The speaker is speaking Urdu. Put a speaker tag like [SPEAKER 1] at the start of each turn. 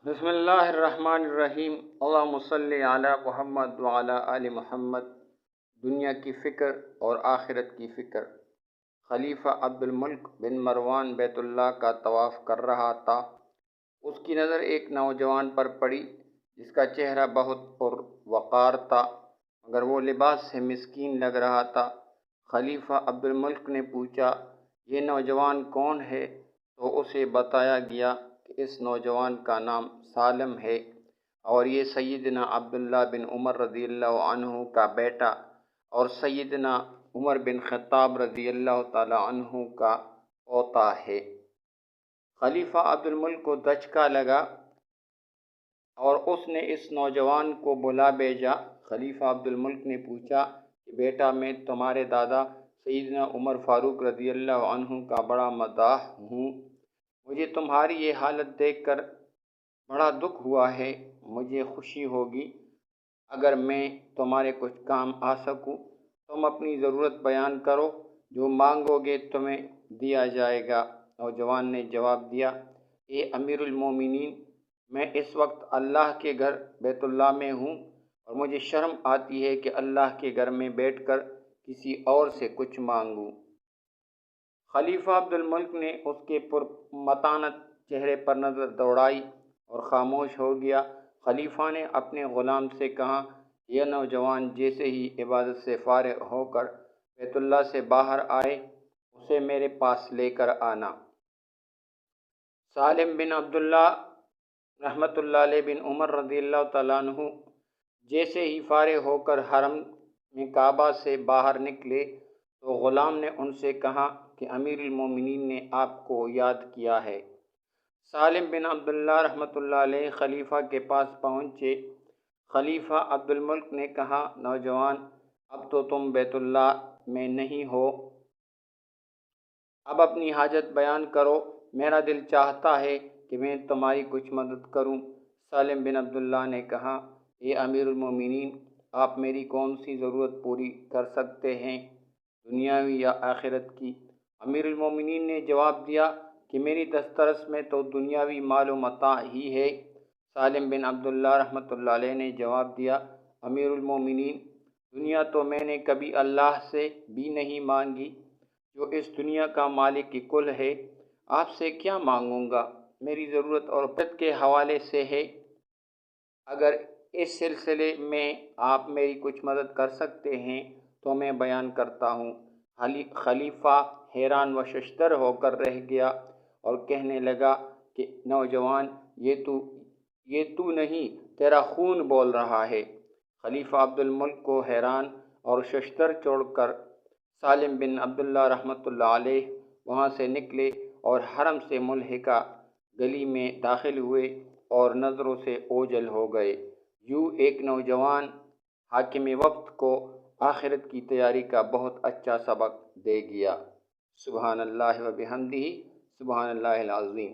[SPEAKER 1] بسم اللہ الرحمن الرحیم، اللہم صلی علی محمد وعلی آل محمد۔ دنیا کی فکر اور آخرت کی فکر۔ خلیفہ عبد الملک بن مروان بیت اللہ کا طواف کر رہا تھا۔ اس کی نظر ایک نوجوان پر پڑی جس کا چہرہ بہت پر وقار تھا، مگر وہ لباس سے مسکین لگ رہا تھا۔ خلیفہ عبد الملک نے پوچھا، یہ نوجوان کون ہے؟ تو اسے بتایا گیا کہ اس نوجوان کا نام سالم ہے اور یہ سیدنا عبداللہ بن عمر رضی اللہ عنہ کا بیٹا اور سیدنا عمر بن خطاب رضی اللہ تعالی عنہ کا پوتا ہے۔ خلیفہ عبد الملک کو دھچکا لگا اور اس نے اس نوجوان کو بلا بھیجا۔ خلیفہ عبد الملک نے پوچھا کہ بیٹا، میں تمہارے دادا سیدنا عمر فاروق رضی اللہ عنہ کا بڑا مداح ہوں۔ مجھے تمہاری یہ حالت دیکھ کر بڑا دکھ ہوا ہے۔ مجھے خوشی ہوگی اگر میں تمہارے کچھ کام آ سکوں۔ تم اپنی ضرورت بیان کرو، جو مانگو گے تمہیں دیا جائے گا۔ نوجوان نے جواب دیا، اے امیر المومنین، میں اس وقت اللہ کے گھر بیت اللہ میں ہوں اور مجھے شرم آتی ہے کہ اللہ کے گھر میں بیٹھ کر کسی اور سے کچھ مانگوں۔ خلیفہ عبد الملک نے اس کے پرمتانت چہرے پر نظر دوڑائی اور خاموش ہو گیا۔ خلیفہ نے اپنے غلام سے کہا، یہ نوجوان جیسے ہی عبادت سے فارغ ہو کر بیت اللہ سے باہر آئے، اسے میرے پاس لے کر آنا۔ سالم بن عبداللہ رحمۃ اللہ علیہ بن عمر رضی اللہ تعالیٰ عنہ جیسے ہی فارغ ہو کر حرم میں کعبہ سے باہر نکلے تو غلام نے ان سے کہا کہ امیر المومنین نے آپ کو یاد کیا ہے۔ سالم بن عبداللہ رحمۃ اللہ علیہ خلیفہ کے پاس پہنچے۔ خلیفہ عبد الملک نے کہا، نوجوان، اب تو تم بیت اللہ میں نہیں ہو، اب اپنی حاجت بیان کرو، میرا دل چاہتا ہے کہ میں تمہاری کچھ مدد کروں۔ سالم بن عبداللہ نے کہا، اے امیر المومنین، آپ میری کون سی ضرورت پوری کر سکتے ہیں، دنیاوی یا آخرت کی؟ امیر المومنین نے جواب دیا کہ میری دسترس میں تو دنیاوی مال و متاع ہی ہے۔ سالم بن عبداللہ رحمۃ اللہ علیہ نے جواب دیا، امیر المومنین، دنیا تو میں نے کبھی اللہ سے بھی نہیں مانگی، جو اس دنیا کا مالک کل ہے۔ آپ سے کیا مانگوں گا؟ میری ضرورت اور بچت کے حوالے سے ہے۔ اگر اس سلسلے میں آپ میری کچھ مدد کر سکتے ہیں تو میں بیان کرتا ہوں۔ خلیفہ حیران و ششدر ہو کر رہ گیا اور کہنے لگا کہ نوجوان، یہ تو نہیں، تیرا خون بول رہا ہے۔ خلیفہ عبد الملک کو حیران اور ششدر چھوڑ کر سالم بن عبداللہ رحمۃ اللہ علیہ وہاں سے نکلے اور حرم سے ملحقہ گلی میں داخل ہوئے اور نظروں سے اوجھل ہو گئے۔ یوں ایک نوجوان حاکم وقت کو آخرت کی تیاری کا بہت اچھا سبق دے گیا۔ سبحان اللہ و بحمدہ، سبحان اللہ العظیم۔